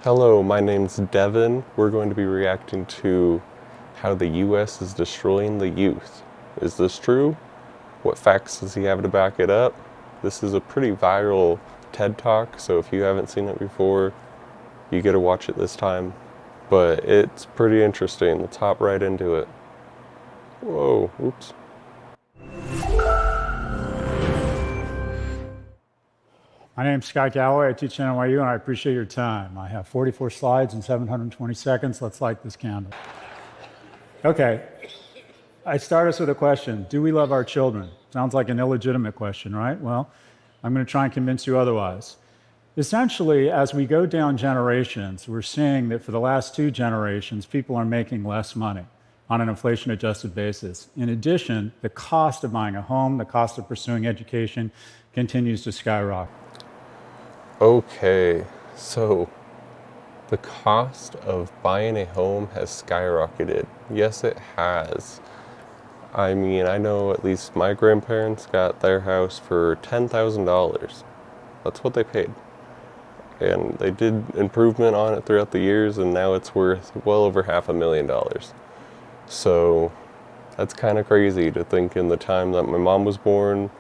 Hello, my name's Devin. We're going to be reacting to how the US is destroying the youth. Is this true? What facts does he have to back it up? This is a pretty viral TED Talk, so if you haven't seen it before, you get to watch it this time. But it's pretty interesting. Let's hop right into it. Whoa, oops. My name's Scott Galloway. I teach at NYU, and I appreciate your time. I have 44 slides in 720 seconds. Let's light this candle. Okay. I start us with a question. Do we love our children? Sounds like an illegitimate question, right? Well, I'm going to try and convince you otherwise. Essentially, as we go down generations, we're seeing that for the last 2 generations, people are making less money on an inflation-adjusted basis. In addition, the cost of buying a home, the cost of pursuing education continues to skyrocket. Okay, so the cost of buying a home has skyrocketed. Yes, it has. I mean, I know at least my grandparents got their house for $10,000. That's what they paid. And they did improvement on it throughout the years, and now it's worth well over $500,000. So that's kind of crazy to think in the time that my mom was born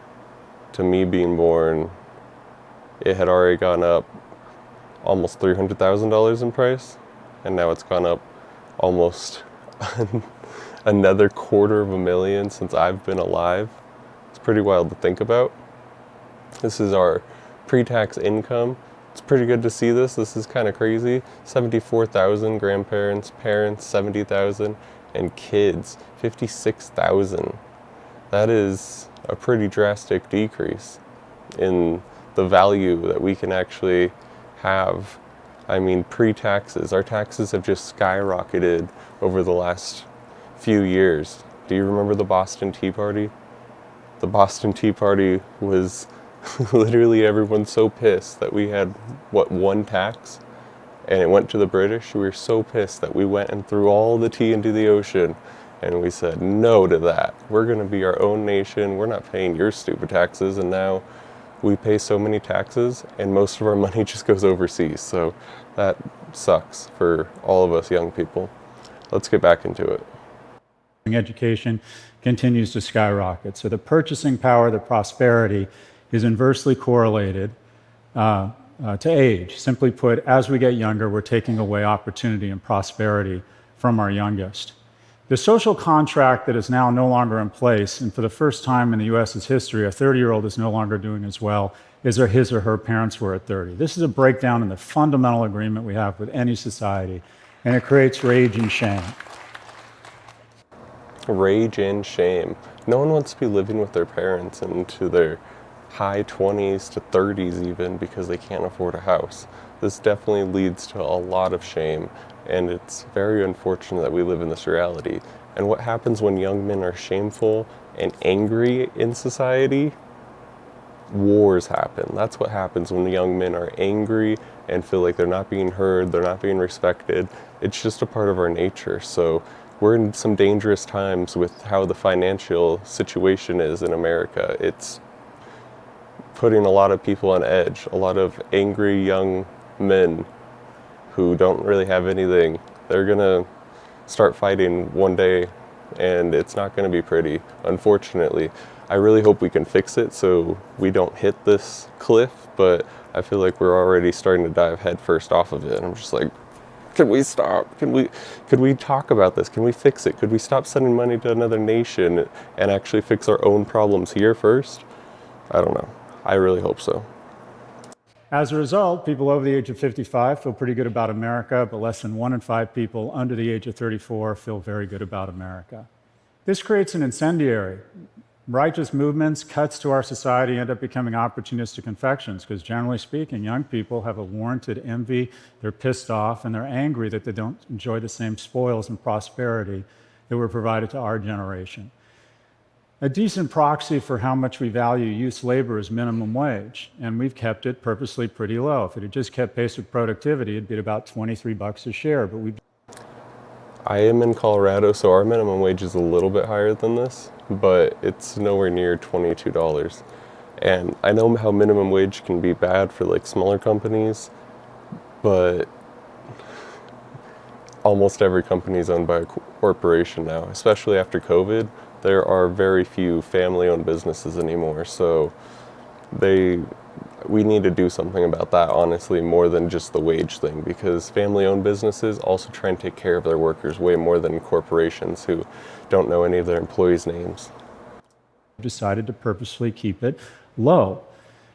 to me being born, it had already gone up almost $300,000 in price, and now it's gone up almost another $250,000 since I've been alive. It's pretty wild to think about. This is our pre-tax income. It's pretty good to see this. This is kind of crazy. 74,000 grandparents, parents 70,000, and kids 56,000. That is a pretty drastic decrease in the value that we can actually have. I mean, pre-taxes, our taxes have just skyrocketed over the last few years. Do you remember the Boston Tea Party? The Boston Tea Party was literally everyone so pissed that we had, one tax? And it went to the British. We were so pissed that we went and threw all the tea into the ocean. And we said no to that. We're going to be our own nation. We're not paying your stupid taxes. And now we pay so many taxes, and most of our money just goes overseas. So that sucks for all of us young people. Let's get back into it. Education continues to skyrocket. So the purchasing power, the prosperity, is inversely correlated to age. Simply put, as we get younger, we're taking away opportunity and prosperity from our youngest. The social contract that is now no longer in place, and for the first time in the U.S.'s history, a 30-year-old is no longer doing as well as his or her parents were at 30. This is a breakdown in the fundamental agreement we have with any society, and it creates rage and shame. Rage and shame. No one wants to be living with their parents into their high 20s to 30s even because they can't afford a house. This definitely leads to a lot of shame, and it's very unfortunate that we live in this reality. And what happens when young men are shameful and angry in society? Wars happen. That's what happens when young men are angry and feel like they're not being heard, they're not being respected. It's just a part of our nature. So we're in some dangerous times with how the financial situation is in America. It's putting a lot of people on edge, a lot of angry young men who don't really have anything. They're gonna start fighting one day, and it's not gonna be pretty, unfortunately. I really hope we can fix it so we don't hit this cliff, but I feel like we're already starting to dive headfirst off of it. I'm just like, can we stop? Could we talk about this? Can we fix it? Could we stop sending money to another nation and actually fix our own problems here first? I don't know. I really hope so. As a result, people over the age of 55 feel pretty good about America, but less than 1 in 5 people under the age of 34 feel very good about America. This creates an incendiary. Righteous movements, cuts to our society end up becoming opportunistic infections because, generally speaking, young people have a warranted envy, they're pissed off, and they're angry that they don't enjoy the same spoils and prosperity that were provided to our generation. A decent proxy for how much we value youth labor is minimum wage, and we've kept it purposely pretty low. If it had just kept pace with productivity, it'd be about $23 a share, but we've... I am in Colorado, so our minimum wage is a little bit higher than this, but it's nowhere near $22. And I know how minimum wage can be bad for like smaller companies, but almost every company is owned by a corporation now, especially after COVID. There are very few family-owned businesses anymore, so we need to do something about that, honestly, more than just the wage thing, because family-owned businesses also try and take care of their workers way more than corporations who don't know any of their employees' names. Decided to purposely keep it low,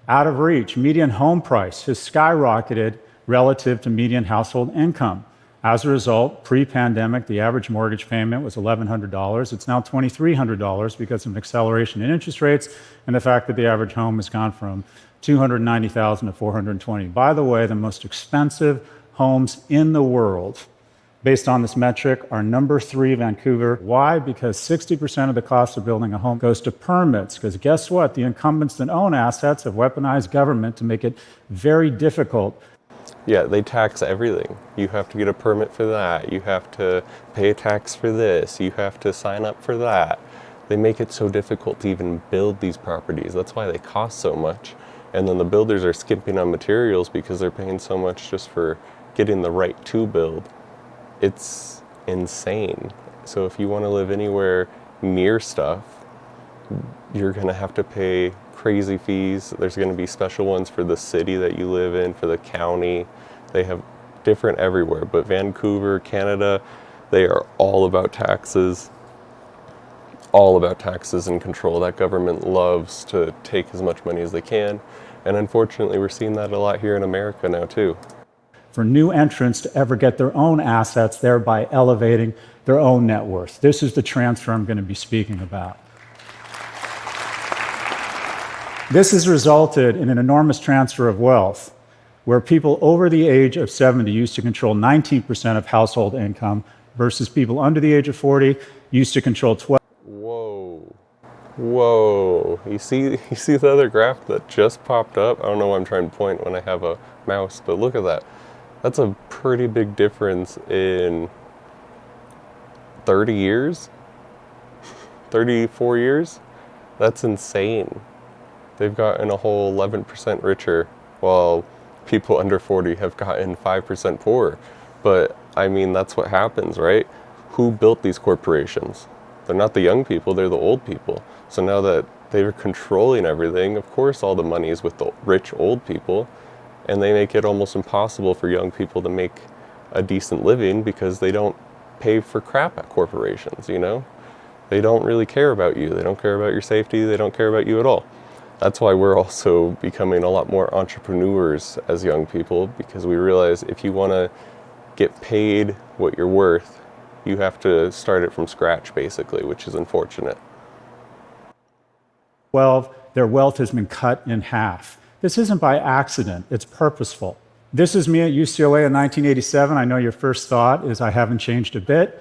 out of reach. Median home price has skyrocketed relative to median household income. As a result, pre-pandemic, the average mortgage payment was $1,100. It's now $2,300 because of an acceleration in interest rates and the fact that the average home has gone from $290,000 to $420,000. By the way, the most expensive homes in the world, based on this metric, are number 3, Vancouver. Why? Because 60% of the cost of building a home goes to permits. Because guess what? The incumbents that own assets have weaponized government to make it very difficult. Yeah, they tax everything. You have to get a permit for that. You have to pay a tax for this. You have to sign up for that. They make it so difficult to even build these properties. That's why they cost so much. And then the builders are skimping on materials because they're paying so much just for getting the right to build. It's insane. So if you want to live anywhere near stuff, you're going to have to pay crazy fees. There's going to be special ones for the city that you live in, for the county. They have different everywhere. But Vancouver, Canada, they are all about taxes. All about taxes and control. That government loves to take as much money as they can. And unfortunately, we're seeing that a lot here in America now, too. For new entrants to ever get their own assets, thereby elevating their own net worth. This is the transfer I'm going to be speaking about. This has resulted in an enormous transfer of wealth, where people over the age of 70 used to control 19% of household income, versus people under the age of 40 used to control 12%. Whoa. You see the other graph that just popped up? I don't know why I'm trying to point when I have a mouse, but look at that. That's a pretty big difference in 30 years, 34 years. That's insane. They've gotten a whole 11% richer, while people under 40 have gotten 5% poorer. But I mean, that's what happens, right? Who built these corporations? They're not the young people, they're the old people. So now that they're controlling everything, of course all the money is with the rich old people, and they make it almost impossible for young people to make a decent living because they don't pay for crap at corporations, you know? They don't really care about you. They don't care about your safety. They don't care about you at all. That's why we're also becoming a lot more entrepreneurs as young people, because we realize if you want to get paid what you're worth, you have to start it from scratch, basically, which is unfortunate. 12, their wealth has been cut in half. This isn't by accident, it's purposeful. This is me at UCLA in 1987. I know your first thought is I haven't changed a bit.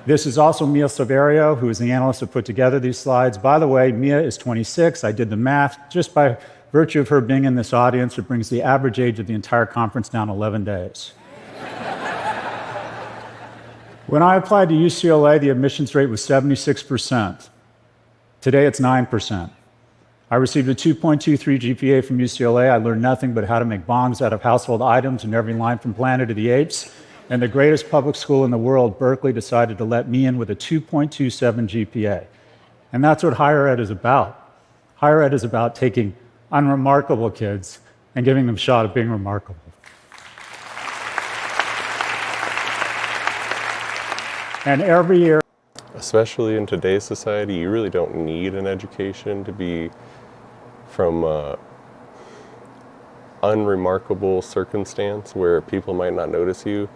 This is also Mia Silverio, who is the analyst that put together these slides. By the way, Mia is 26. I did the math. Just by virtue of her being in this audience, it brings the average age of the entire conference down 11 days. When I applied to UCLA, the admissions rate was 76%. Today, it's 9%. I received a 2.23 GPA from UCLA. I learned nothing but how to make bongs out of household items in every line from Planet of the Apes. And the greatest public school in the world, Berkeley, decided to let me in with a 2.27 GPA. And that's what higher ed is about. Higher ed is about taking unremarkable kids and giving them a shot at being remarkable. And every year, especially in today's society, you really don't need an education to be from unremarkable circumstance where people might not notice you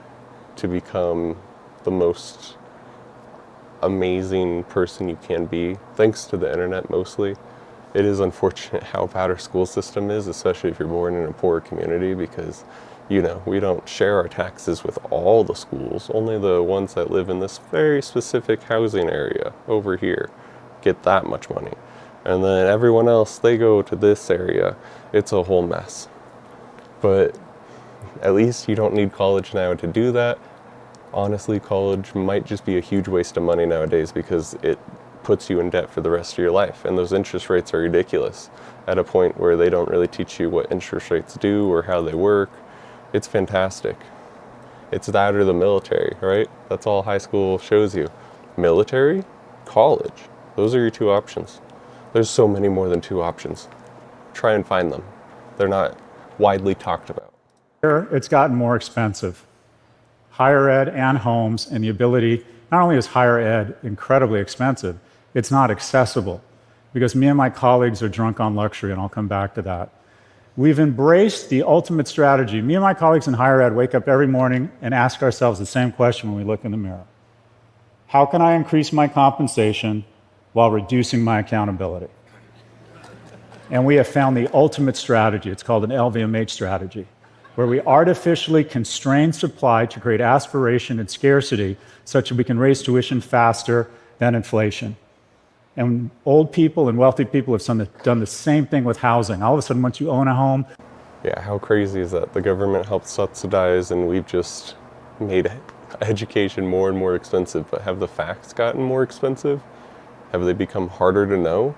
to become the most amazing person you can be, thanks to the internet mostly. It is unfortunate how bad our school system is, especially if you're born in a poor community, because, you know, we don't share our taxes with all the schools. Only the ones that live in this very specific housing area over here get that much money. And then everyone else, they go to this area. It's a whole mess. But at least you don't need college now to do that. Honestly, college might just be a huge waste of money nowadays because it puts you in debt for the rest of your life. And those interest rates are ridiculous at a point where they don't really teach you what interest rates do or how they work. It's fantastic. It's that or the military, right? That's all high school shows you. Military, college. Those are your two options. There's so many more than two options. Try and find them. They're not widely talked about. Here, it's gotten more expensive. Higher ed and homes, and the ability, not only is higher ed incredibly expensive, it's not accessible because me and my colleagues are drunk on luxury, and I'll come back to that. We've embraced the ultimate strategy. Me and my colleagues in higher ed wake up every morning and ask ourselves the same question when we look in the mirror. How can I increase my compensation while reducing my accountability? And we have found the ultimate strategy. It's called an LVMH strategy, where we artificially constrain supply to create aspiration and scarcity such that we can raise tuition faster than inflation. And old people and wealthy people have done the same thing with housing. All of a sudden, once you own a home, Yeah, how crazy is that? The government helps subsidize and we've just made education more and more expensive. But have the facts gotten more expensive? Have they become harder to know?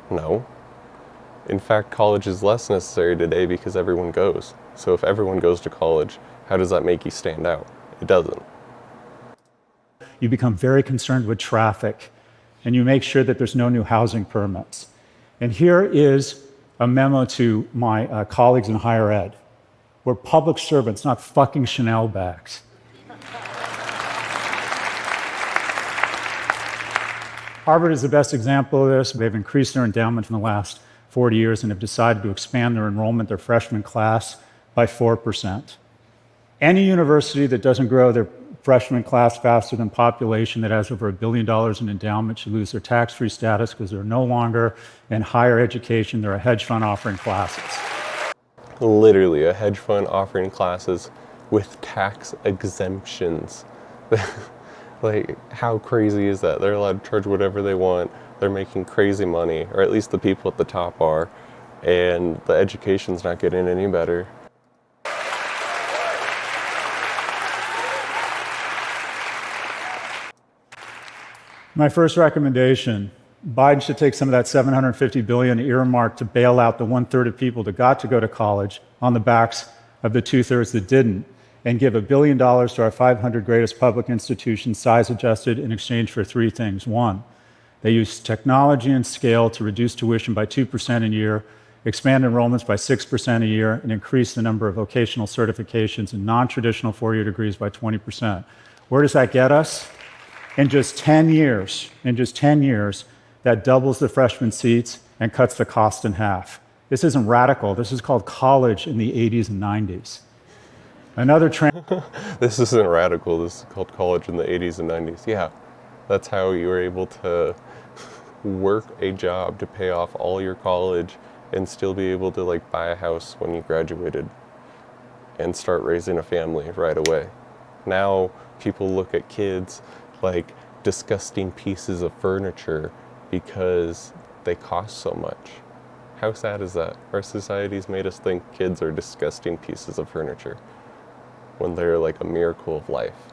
No. In fact, college is less necessary today because everyone goes. So if everyone goes to college, how does that make you stand out? It doesn't. you become very concerned with traffic, and you make sure that there's no new housing permits. And here is a memo to my colleagues in higher ed. We're public servants, not fucking Chanel bags. Harvard is the best example of this. They've increased their endowment in the last 40 years and have decided to expand their enrollment, their freshman class, by 4%. Any university that doesn't grow their freshman class faster than population, that has over $1 billion in endowment, should lose their tax-free status because they're no longer in higher education. They're a hedge fund offering classes. Literally a hedge fund offering classes with tax exemptions. Like, how crazy is that? They're allowed to charge whatever they want. They're making crazy money, or at least the people at the top are, and the education's not getting any better. My first recommendation, Biden should take some of that $750 billion earmarked to bail out the 1/3 of people that got to go to college on the backs of the 2/3 that didn't, and give $1 billion to our 500 greatest public institutions, size adjusted, in exchange for three things. One, they use technology and scale to reduce tuition by 2% a year, expand enrollments by 6% a year, and increase the number of vocational certifications and non-traditional four-year degrees by 20%. Where does that get us? In just 10 years, that doubles the freshman seats and cuts the cost in half. This isn't radical. This is called college in the 80s and 90s. Another trend. This isn't radical. This is called college in the 80s and 90s. Yeah, that's how you were able to work a job to pay off all your college and still be able to like buy a house when you graduated and start raising a family right away. Now people look at kids like disgusting pieces of furniture because they cost so much. How sad is that? Our society's made us think kids are disgusting pieces of furniture when they're like a miracle of life.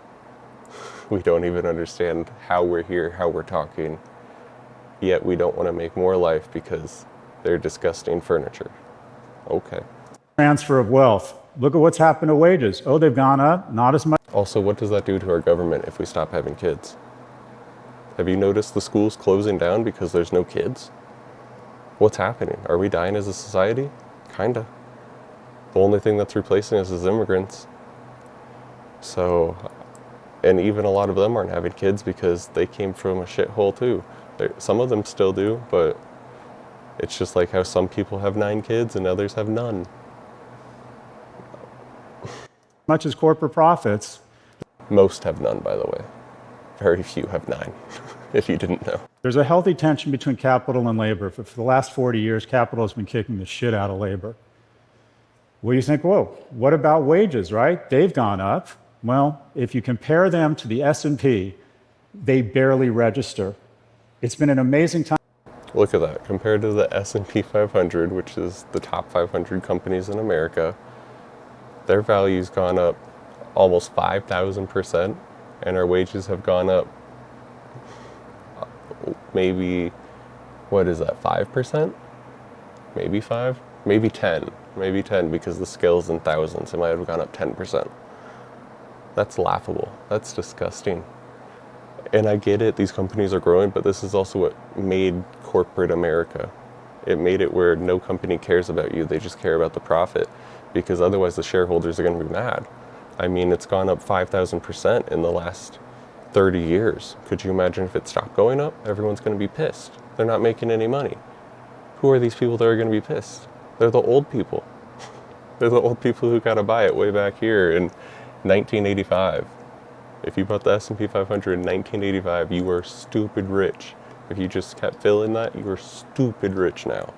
We don't even understand how we're here, how we're talking, yet we don't want to make more life because they're disgusting furniture. Okay. Transfer of wealth. Look at what's happened to wages. Oh, they've gone up, not as much. Also, what does that do to our government if we stop having kids? Have you noticed the schools closing down because there's no kids? What's happening? Are we dying as a society? Kinda. The only thing that's replacing us is immigrants. So, and even a lot of them aren't having kids because they came from a shithole too. Some of them still do, but it's just like how some people have 9 kids and others have none. Much as corporate profits. Most have none, by the way. Very few have 9, if you didn't know. There's a healthy tension between capital and labor. For the last 40 years, capital has been kicking the shit out of labor. Well, you think, whoa, what about wages, right? They've gone up. Well, if you compare them to the S&P, they barely register. It's been an amazing time. Look at that. Compared to the S&P 500, which is the top 500 companies in America, their value's gone up almost 5,000%, and our wages have gone up maybe, what is that, 5%? Maybe 5? Maybe 10. Maybe 10 because the scale's in thousands. It might have gone up 10%. That's laughable. That's disgusting. And I get it, these companies are growing, but this is also what made corporate America. It made it where no company cares about you. They just care about the profit, because otherwise the shareholders are going to be mad. I mean, it's gone up 5,000% in the last 30 years. Could you imagine if it stopped going up? Everyone's going to be pissed. They're not making any money. Who are these people that are going to be pissed? They're the old people. They're the old people who got to buy it way back here in 1985. If you bought the S&P 500 in 1985, you were stupid rich. If you just kept filling that, you were stupid rich now.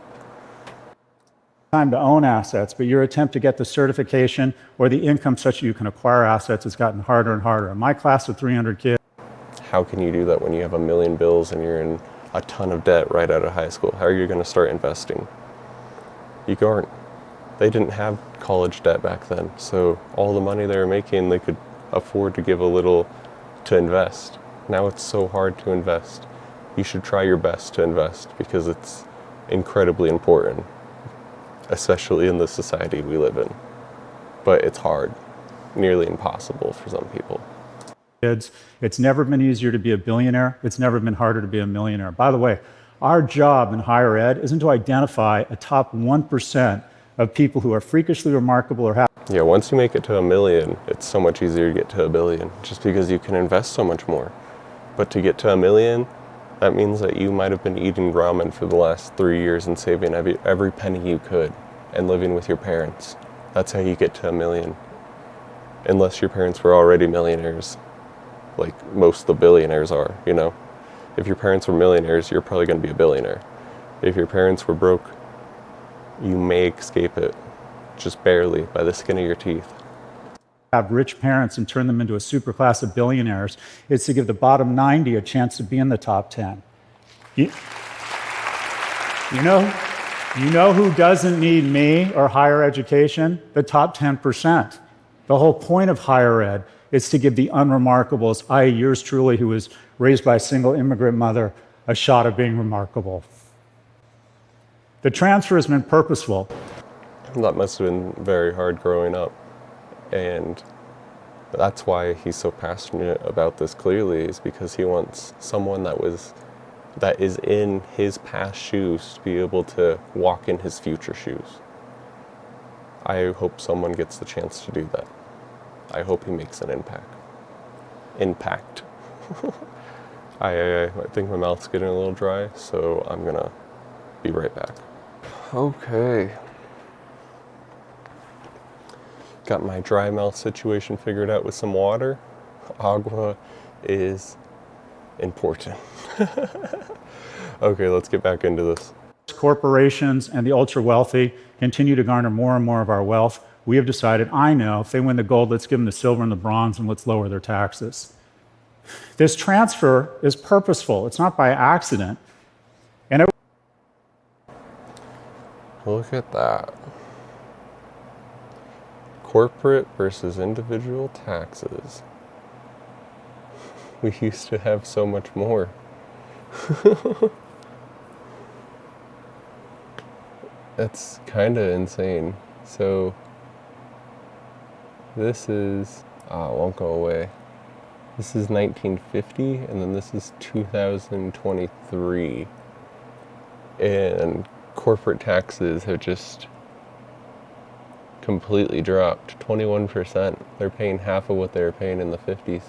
Time to own assets, but your attempt to get the certification or the income such that you can acquire assets has gotten harder and harder. In my class of 300 kids, How can you do that when you have a million bills and you're in a ton of debt right out of high school? How are you going to start investing? You aren't. They didn't have college debt back then, so all the money they were making, they could afford to give a little to invest. Now it's so hard to invest. You should try your best to invest because it's incredibly important, especially in the society we live in. But it's hard, nearly impossible for some people. it's never been easier to be a billionaire. It's never been harder to be a millionaire. By the way, our job in higher ed isn't to identify a top 1% of people who are freakishly remarkable or happy. Yeah, once you make it to a million, it's so much easier to get to a billion, just because you can invest so much more. But to get to a million, that means that you might have been eating ramen for the last 3 years and saving every penny you could and living with your parents. That's how you get to a million. Unless your parents were already millionaires, like most of the billionaires are, you know? If your parents were millionaires, you're probably going to be a billionaire. If your parents were broke, you may escape it, just barely, by the skin of your teeth. Have rich parents and turn them into a superclass of billionaires. It's to give the bottom 90 a chance to be in the top 10. You know who doesn't need me or higher education? The top 10%. The whole point of higher ed is to give the unremarkables, i.e. yours truly, who was raised by a single immigrant mother, a shot of being remarkable. The transfer has been purposeful. That must have been very hard growing up. And that's why he's so passionate about this clearly, is because he wants someone that is in his past shoes to be able to walk in his future shoes. I hope someone gets the chance to do that. I hope he makes an impact. I think my mouth's getting a little dry, so I'm gonna be right back. Okay. Got my dry mouth situation figured out with some water. Agua is important. Okay, let's get back into this. Corporations and the ultra wealthy continue to garner more and more of our wealth. We have decided, I know, if they win the gold, let's give them the silver and the bronze and let's lower their taxes. This transfer is purposeful. It's not by accident. And Look at that. Corporate versus individual taxes. We used to have so much more. That's kind of insane. So this is, it won't go away. This is 1950, and then this is 2023. And corporate taxes have just completely dropped, 21%. They're paying half of what they were paying in the 50s.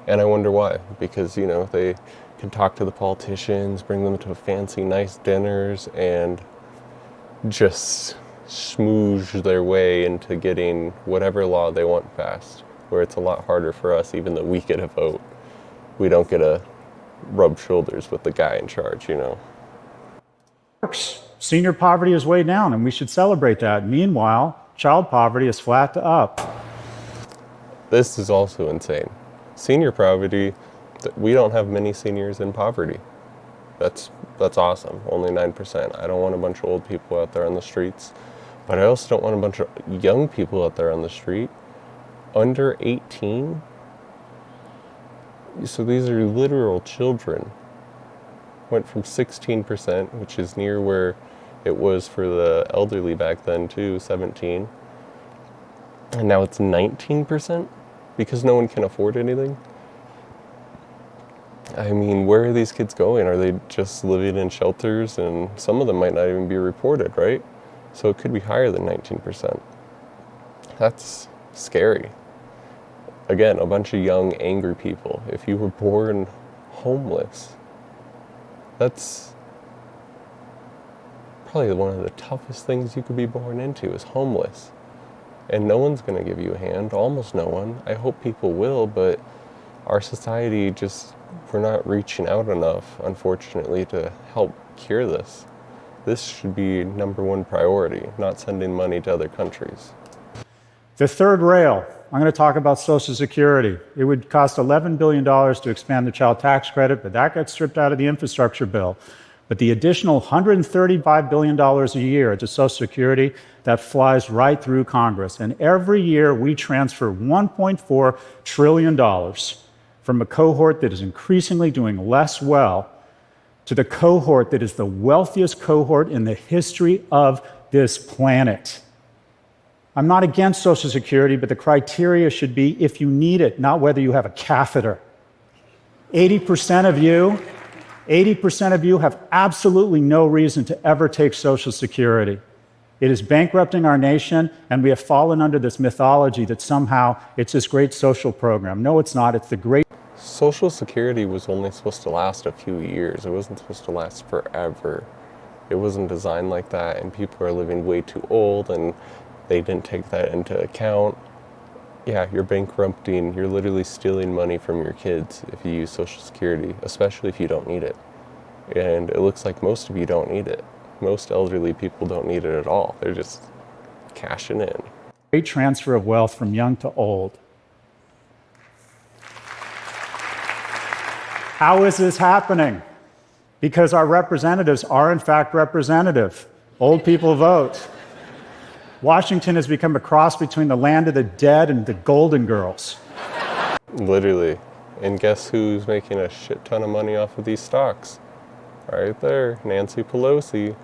And I wonder why. Because, you know, they can talk to the politicians, bring them to fancy, nice dinners, and just smooge their way into getting whatever law they want passed. Where it's a lot harder for us, even though we get a vote. We don't get to rub shoulders with the guy in charge, you know. senior poverty is way down, and we should celebrate that. Meanwhile, child poverty is flat to up. This is also insane. Senior poverty, we don't have many seniors in poverty. That's awesome, only 9%. I don't want a bunch of old people out there on the streets, but I also don't want a bunch of young people out there on the street. Under 18, so these are literal children. Went from 16%, which is near where it was for the elderly back then too, 17. And now it's 19% because no one can afford anything? I mean, where are these kids going? Are they just living in shelters? And some of them might not even be reported, right? So it could be higher than 19%. That's scary. Again, a bunch of young, angry people. If you were born homeless, that's probably one of the toughest things you could be born into, is homeless. And no one's going to give you a hand, almost no one. I hope people will, but our society just, we're not reaching out enough, unfortunately, to help cure this. This should be number one priority, not sending money to other countries. The third rail, I'm going to talk about Social Security. It would cost $11 billion to expand the child tax credit, but that gets stripped out of the infrastructure bill. But the additional $135 billion a year to Social Security, that flies right through Congress. And every year we transfer $1.4 trillion from a cohort that is increasingly doing less well to the cohort that is the wealthiest cohort in the history of this planet. I'm not against Social Security, but the criteria should be if you need it, not whether you have a catheter. 80% of you have absolutely no reason to ever take Social Security. It is bankrupting our nation, and we have fallen under this mythology that somehow it's this great social program. No, it's not. It's the great... Social Security was only supposed to last a few years. It wasn't supposed to last forever. It wasn't designed like that, and people are living way too old, and they didn't take that into account. Yeah, you're bankrupting, you're literally stealing money from your kids if you use Social Security, especially if you don't need it. And it looks like most of you don't need it. Most elderly people don't need it at all. They're just cashing in. Great transfer of wealth from young to old. How is this happening? Because our representatives are in fact representative. Old people vote. Washington has become a cross between the land of the dead and the Golden Girls. Literally. And guess who's making a shit ton of money off of these stocks? Right there, Nancy Pelosi.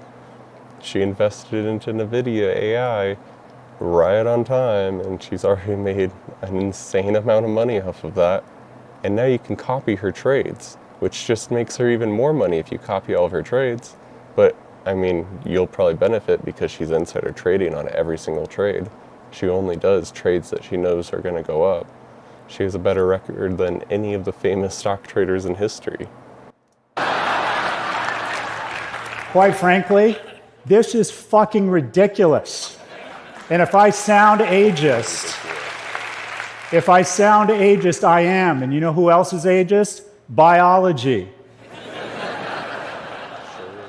She invested into NVIDIA AI right on time, and she's already made an insane amount of money off of that. And now you can copy her trades, which just makes her even more money if you copy all of her trades. But I mean, you'll probably benefit because she's insider trading on every single trade. She only does trades that she knows are going to go up. She has a better record than any of the famous stock traders in history. Quite frankly, this is fucking ridiculous. And if I sound ageist, I am. And you know who else is ageist? Biology.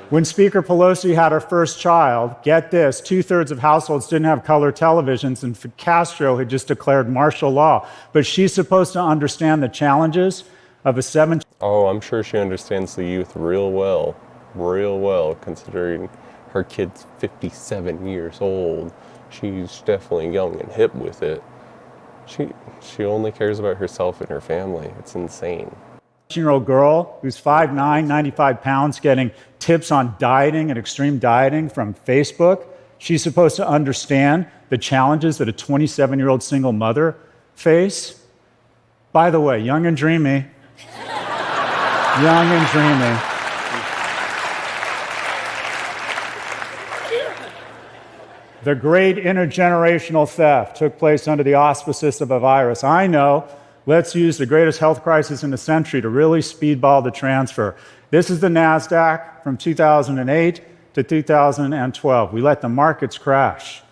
When Speaker Pelosi had her first child, get this, 2/3 of households didn't have color televisions, and Castro had just declared martial law. But she's supposed to understand the challenges of a 7... Oh, I'm sure she understands the youth real well, considering her kid's 57 years old. She's definitely young and hip with it. She only cares about herself and her family. It's insane. 17-year-old girl who's 5'9", 95 pounds, getting tips on dieting and extreme dieting from Facebook. She's supposed to understand the challenges that a 27-year-old single mother face. By the way, young and dreamy. Young and dreamy. The great intergenerational theft took place under the auspices of a virus. I know. Let's use the greatest health crisis in the century to really speedball the transfer. This is the NASDAQ from 2008 to 2012. We let the markets crash.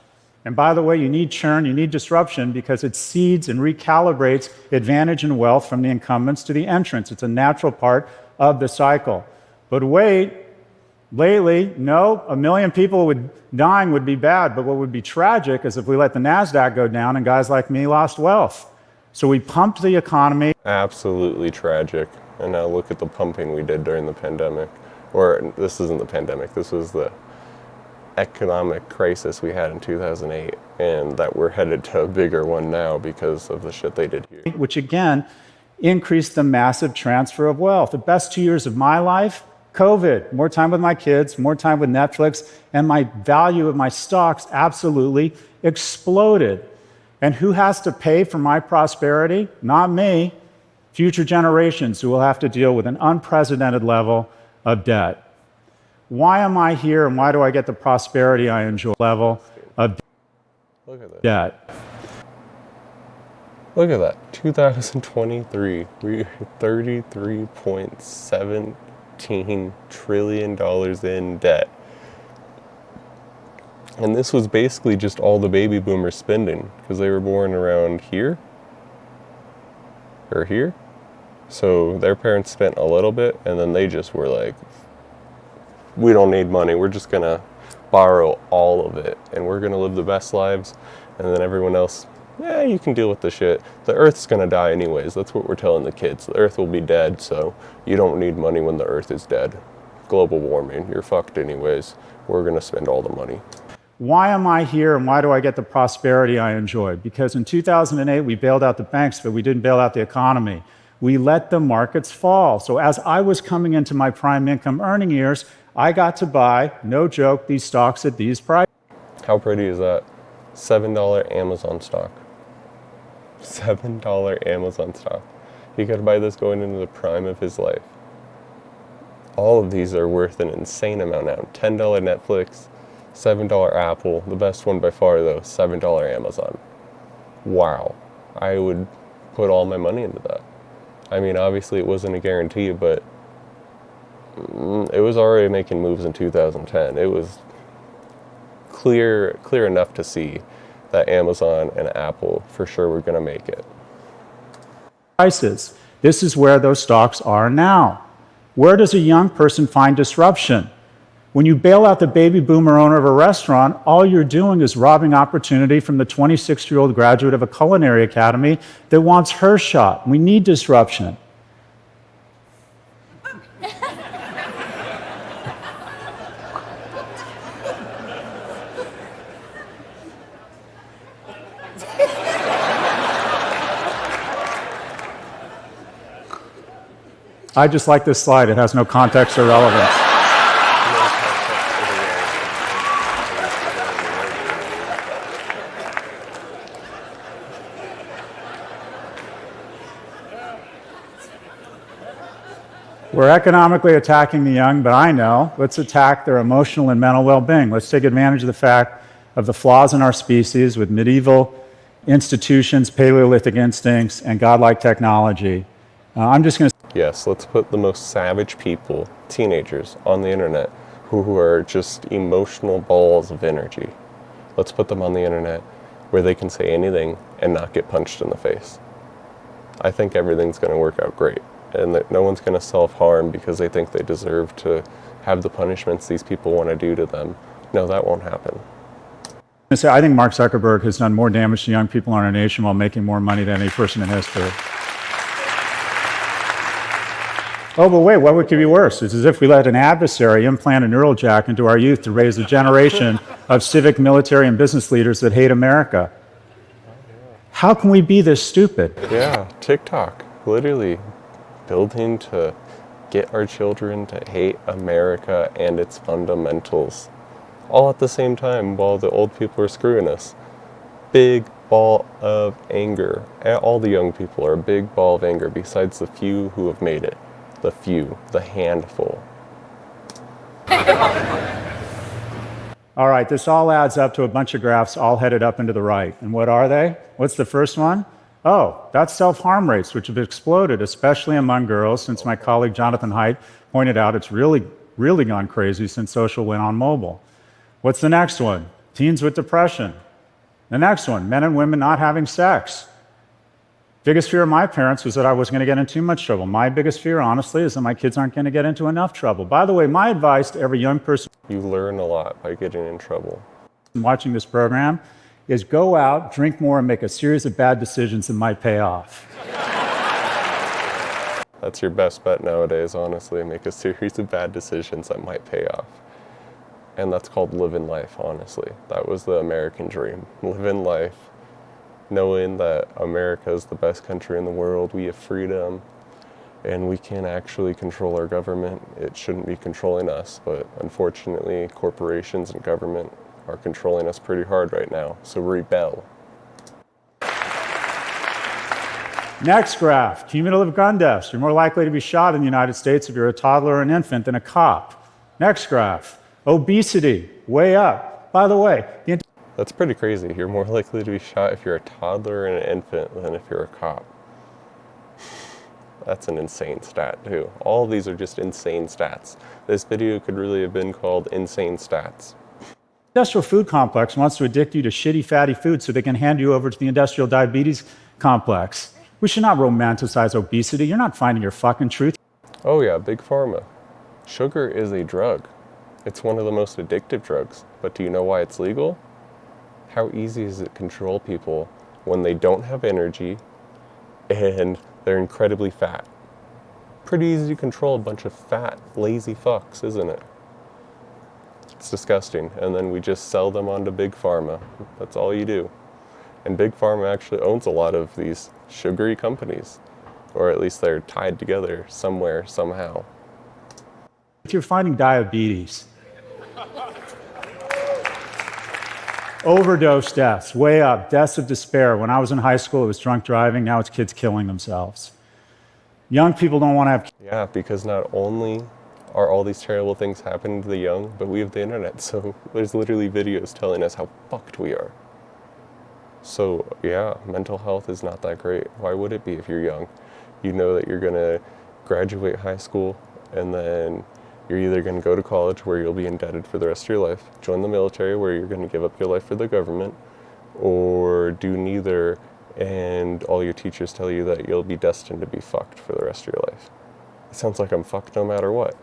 And by the way, you need churn, you need disruption, because it seeds and recalibrates advantage and wealth from the incumbents to the entrants. It's a natural part of the cycle. But wait, lately, no, 1 million people dying would be bad. But what would be tragic is if we let the NASDAQ go down and guys like me lost wealth. So we pumped the economy. Absolutely tragic. And now look at the pumping we did during the pandemic. Or this isn't the pandemic, this was the economic crisis we had in 2008. And that we're headed to a bigger one now because of the shit they did here. Which again, increased the massive transfer of wealth. The best 2 years of my life, COVID, more time with my kids, more time with Netflix, and my value of my stocks absolutely exploded. And who has to pay for my prosperity? Not me. Future generations who will have to deal with an unprecedented level of debt. Why am I here and why do I get the prosperity I enjoy? Level of Look at that. debt. Look at that. 2023, we're $33.17 trillion in debt. And this was basically just all the baby boomers spending because they were born around here or here. So their parents spent a little bit and then they just were like, we don't need money. We're just going to borrow all of it and we're going to live the best lives. And then everyone else, yeah, you can deal with the shit. The earth's going to die anyways. That's what we're telling the kids. The earth will be dead, so you don't need money when the earth is dead. Global warming, you're fucked anyways. We're going to spend all the money. Why am I here and why do I get the prosperity I enjoy? Because in 2008, we bailed out the banks, but we didn't bail out the economy. We let the markets fall. So as I was coming into my prime income earning years, I got to buy, no joke, these stocks at these prices. How pretty is that? $7 Amazon stock. $7 Amazon stock. He could buy this going into the prime of his life. All of these are worth an insane amount now. $10 Netflix, $7 Apple, the best one by far though, $7 Amazon. Wow. I would put all my money into that. I mean, obviously it wasn't a guarantee, but it was already making moves in 2010. It was clear enough to see that Amazon and Apple for sure were going to make it. Prices. This is where those stocks are now. Where does a young person find disruption? When you bail out the baby boomer owner of a restaurant, all you're doing is robbing opportunity from the 26-year-old graduate of a culinary academy that wants her shot. We need disruption. I just like this slide. It has no context or relevance. We're economically attacking the young, but I know, let's attack their emotional and mental well-being. Let's take advantage of the fact of the flaws in our species with medieval institutions, Paleolithic instincts, and godlike technology. I'm just going to Yes, let's put the most savage people, teenagers, on the internet who are just emotional balls of energy. Let's put them on the internet where they can say anything and not get punched in the face. I think everything's going to work out great and that no one's going to self-harm because they think they deserve to have the punishments these people want to do to them. No, that won't happen. I think Mark Zuckerberg has done more damage to young people in our nation while making more money than any person in history. Oh, but wait, what could be worse? It's as if we let an adversary implant a neural jack into our youth to raise a generation of civic, military, and business leaders that hate America. How can we be this stupid? Yeah, TikTok, literally building to get our children to hate America and its fundamentals. All at the same time while the old people are screwing us. Big ball of anger. All the young people are a big ball of anger besides the few who have made it. The few, the handful. All right, this all adds up to a bunch of graphs all headed up and to the right. And what are they? What's the first one? Oh, that's self-harm rates, which have exploded, especially among girls, since my colleague Jonathan Haidt pointed out it's really gone crazy since social went on mobile. What's the next one? Teens with depression. The next one, men and women not having sex. Biggest fear of my parents was that I was going to get in too much trouble. My biggest fear, honestly, is that my kids aren't going to get into enough trouble. By the way, my advice to every young person You learn a lot by getting in trouble. watching this program is go out, drink more, and make a series of bad decisions that might pay off. That's your best bet nowadays, honestly. Make a series of bad decisions that might pay off. And that's called living life, honestly. That was the American dream. Living life, knowing that America is the best country in the world, we have freedom, and we can actually control our government. It shouldn't be controlling us, but unfortunately, corporations and government are controlling us pretty hard right now, so rebel. Next graph, cumulative gun deaths. You're more likely to be shot in the United States if you're a toddler or an infant than a cop. Next graph, obesity, way up. By the way, That's pretty crazy. You're more likely to be shot if you're a toddler and an infant than if you're a cop. That's an insane stat, too. All of these are just insane stats. This video could really have been called Insane Stats. industrial food complex wants to addict you to shitty, fatty food so they can hand you over to the industrial diabetes complex. We should not romanticize obesity. You're not finding your fucking truth. Oh yeah, Big Pharma. Sugar is a drug. It's one of the most addictive drugs. But do you know why it's legal? How easy is it to control people when they don't have energy and they're incredibly fat? Pretty easy to control a bunch of fat, lazy fucks, isn't it? It's disgusting. And then we just sell them onto Big Pharma. That's all you do. And Big Pharma actually owns a lot of these sugary companies, or at least they're tied together somewhere, somehow. If you're finding diabetes, overdose deaths, way up, deaths of despair. When I was in high school, it was drunk driving. Now it's kids killing themselves. Young people don't want to have. Yeah, because not only are all these terrible things happening to the young, but we have the internet, so there's literally videos telling us how fucked we are. So yeah, mental health is not that great. Why would it be if you're young? You know that you're gonna graduate high school and then you're either gonna go to college where you'll be indebted for the rest of your life, join the military where you're gonna give up your life for the government, or do neither and all your teachers tell you that you'll be destined to be fucked for the rest of your life. It sounds like I'm fucked no matter what.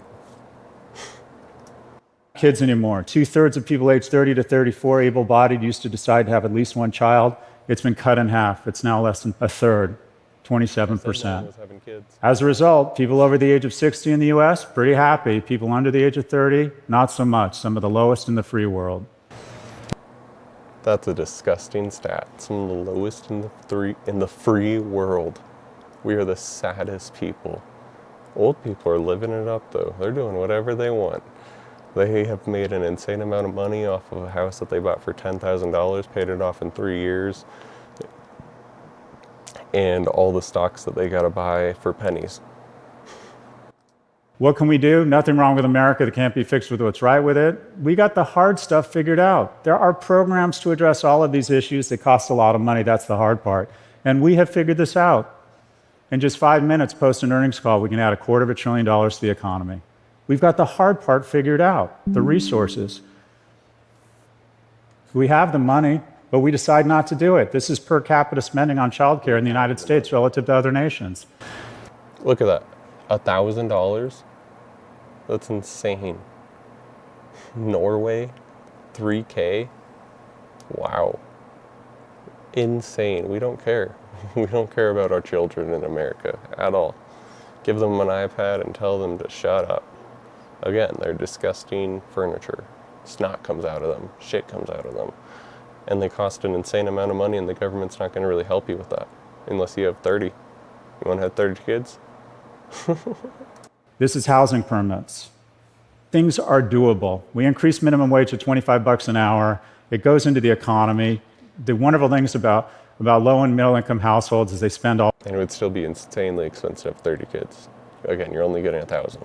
Kids anymore. 2/3 of people aged 30 to 34 able-bodied used to decide to have at least one child. It's been cut in half. It's now less than a third, 27%. As a result, people over the age of 60 in the US, pretty happy. People under the age of 30, not so much. Some of the lowest in the free world. That's a disgusting stat. Some of the lowest in the free world. We are the saddest people. Old people are living it up though. They're doing whatever they want. They have made an insane amount of money off of a house that they bought for $10,000, paid it off in 3 years, and all the stocks that they gotta buy for pennies. What can we do? Nothing wrong with America that can't be fixed with what's right with it. We got the hard stuff figured out. There are programs to address all of these issues that cost a lot of money. That's the hard part. And we have figured this out. In just 5 minutes post an earnings call, we can add $250 billion to the economy. We've got the hard part figured out, the resources. We have the money, but we decide not to do it. This is per capita spending on childcare in the United States relative to other nations. Look at that, $1,000? That's insane. Norway, 3K? Wow. Insane. We don't care. We don't care about our children in America at all. Give them an iPad and tell them to shut up. Again, they're disgusting furniture. Snot comes out of them, shit comes out of them. And they cost an insane amount of money and the government's not gonna really help you with that. Unless you have 30. You wanna have 30 kids? This is housing permits. Things are doable. We increase minimum wage to $25 an hour. It goes into the economy. The wonderful things about low and middle income households is they spend all And it would still be insanely expensive to have 30 kids. Again, you're only getting 1,000.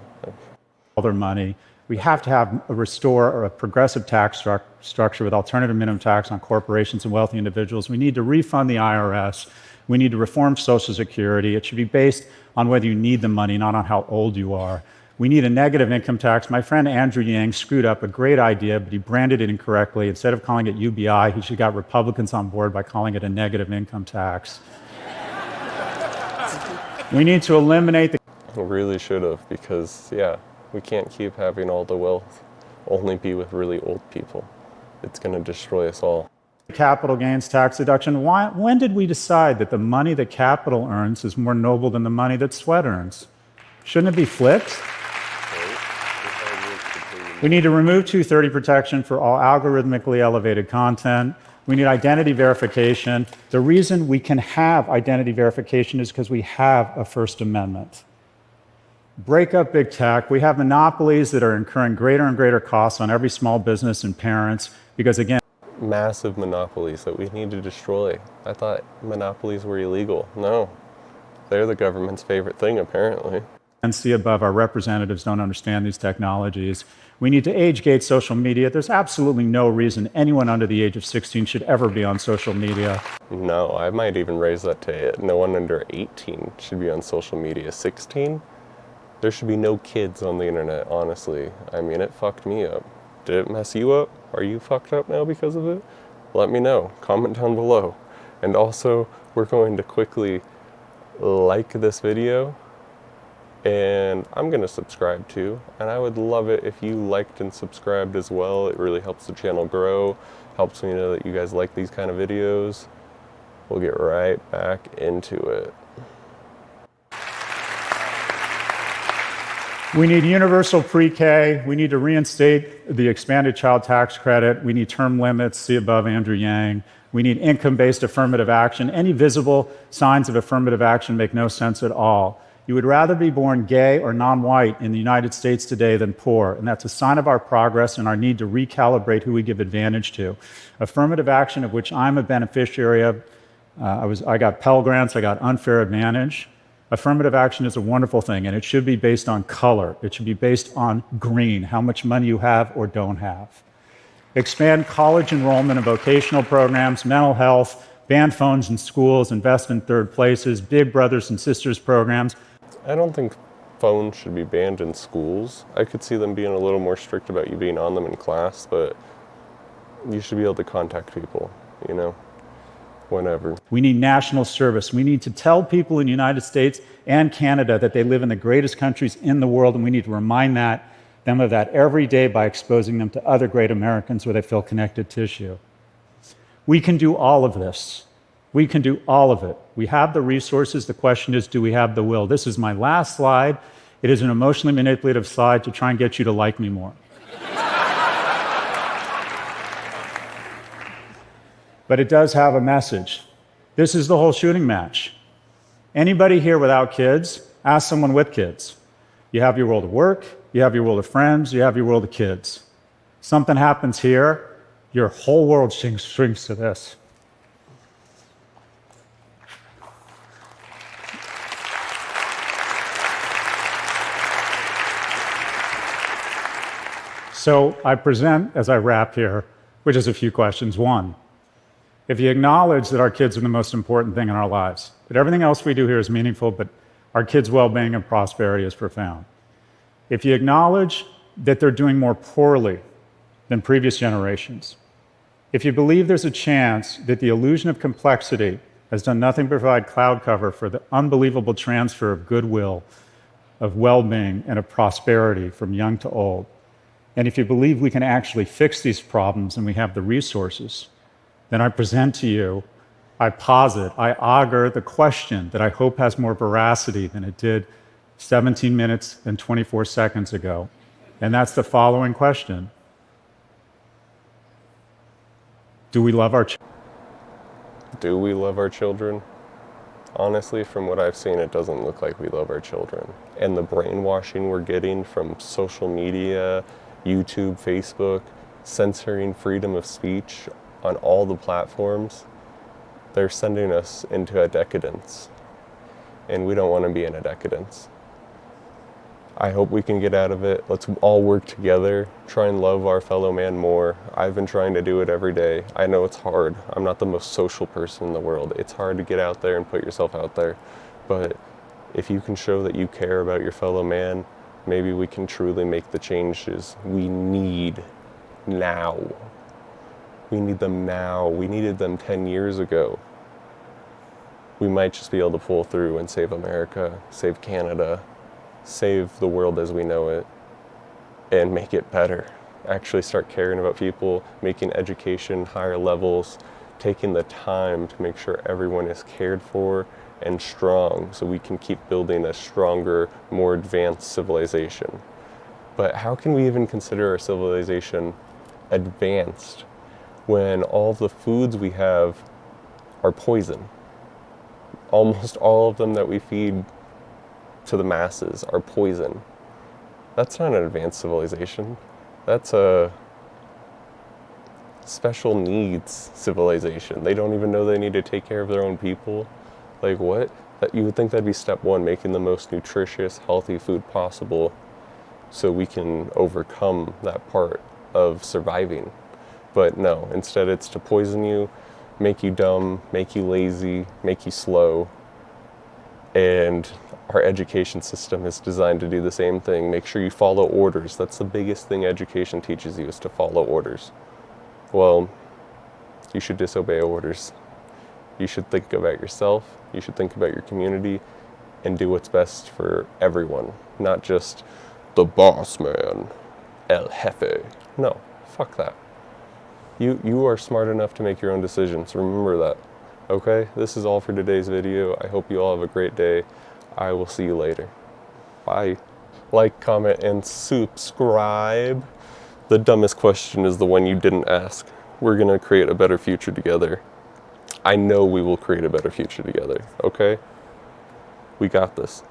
their money. We have to have a restore or a progressive tax structure with alternative minimum tax on corporations and wealthy individuals. We need to refund the IRS. We need to reform Social Security. It should be based on whether you need the money, not on how old you are. We need a negative income tax. My friend Andrew Yang screwed up a great idea, but he branded it incorrectly. Instead of calling it UBI, he should have got Republicans on board by calling it a negative income tax. We need to eliminate the We really should have, because, yeah, we can't keep having all the wealth only be with really old people. It's going to destroy us all. capital gains tax deduction. When did we decide that the money that capital earns is more noble than the money that sweat earns? Shouldn't it be flipped? We need to remove 230 protection for all algorithmically elevated content. We need identity verification. The reason we can have identity verification is because we have a First Amendment. Break up big tech. We have monopolies that are incurring greater and greater costs on every small business and parents because, again, Massive monopolies that we need to destroy. I thought monopolies were illegal. No, They're the government's favorite thing, apparently. And see above, our representatives don't understand these technologies. We need to age gate social media. There's absolutely no reason anyone under the age of 16 should ever be on social media. No, I might even raise that to it. No one under 18 should be on social media. 16? There should be no kids on the internet, honestly. I mean, it fucked me up. Did it mess you up? Are you fucked up now because of it? Let me know. Comment down below. And also, we're going to quickly like this video, and I'm going to subscribe too. And I would love it if you liked and subscribed as well. It really helps the channel grow, helps me know that you guys like these kind of videos. We'll get right back into it. We need universal pre-K. We need to reinstate the expanded child tax credit. We need term limits, see above Andrew Yang. We need income-based affirmative action. Any visible signs of affirmative action make no sense at all. You would rather be born gay or non-white in the United States today than poor, and that's a sign of our progress and our need to recalibrate who we give advantage to. Affirmative action, of which I'm a beneficiary of, I got Pell Grants, I got unfair advantage. Affirmative action is a wonderful thing, and it should be based on color. It should be based on green, how much money you have or don't have. Expand college enrollment and vocational programs, mental health, ban phones in schools, invest in third places, big brothers and sisters programs. I don't think phones should be banned in schools. I could see them being a little more strict about you being on them in class, but you should be able to contact people, you know, whenever. We need national service. We need to tell people in the United States and Canada that they live in the greatest countries in the world, and we need to remind them of that every day by exposing them to other great Americans where they feel connected tissue. We can do all of this. We can do all of it. We have the resources. The question is, do we have the will? This is my last slide. It is an emotionally manipulative slide to try and get you to like me more. But it does have a message. This is the whole shooting match. Anybody here without kids, ask someone with kids. You have your world of work, you have your world of friends, you have your world of kids. Something happens here, your whole world shrinks to this. So I present, as I wrap here, with just a few questions. One, if you acknowledge that our kids are the most important thing in our lives, that everything else we do here is meaningful, but our kids' well-being and prosperity is profound. If you acknowledge that they're doing more poorly than previous generations, if you believe there's a chance that the illusion of complexity has done nothing but provide cloud cover for the unbelievable transfer of goodwill, of well-being, and of prosperity from young to old, and if you believe we can actually fix these problems and we have the resources, then I present to you, I posit, I augur the question that I hope has more veracity than it did 17 minutes and 24 seconds ago. And that's the following question. Do we love our children? Do we love our children? Honestly, from what I've seen, it doesn't look like we love our children. And the brainwashing we're getting from social media, YouTube, Facebook, censoring freedom of speech on all the platforms, they're sending us into a decadence. And we don't want to be in a decadence. I hope we can get out of it. Let's all work together, try and love our fellow man more. I've been trying to do it every day. I know it's hard. I'm not the most social person in the world. It's hard to get out there and put yourself out there. But if you can show that you care about your fellow man, maybe we can truly make the changes we need now. We need them now. We needed them 10 years ago. We might just be able to pull through and save America, save Canada, save the world as we know it, and make it better. Actually start caring about people, making education higher levels, taking the time to make sure everyone is cared for and strong so we can keep building a stronger, more advanced civilization. But how can we even consider our civilization advanced when all the foods we have are poison? Almost all of them that we feed to the masses are poison. That's not an advanced civilization. That's a special needs civilization. They don't even know they need to take care of their own people. Like what? That you would think that'd be step one, making the most nutritious, healthy food possible so we can overcome that part of surviving. But no, instead it's to poison you, make you dumb, make you lazy, make you slow. And our education system is designed to do the same thing. Make sure you follow orders. That's the biggest thing education teaches you, is to follow orders. Well, you should disobey orders. You should think about yourself, you should think about your community, and do what's best for everyone, not just the boss man, El Jefe. No, fuck that. You are smart enough to make your own decisions. Remember that. Okay? This is all for today's video. I hope you all have a great day. I will see you later. Bye. Like, comment, and subscribe. The dumbest question is the one you didn't ask. We're gonna create a better future together. I know we will create a better future together, okay? We got this.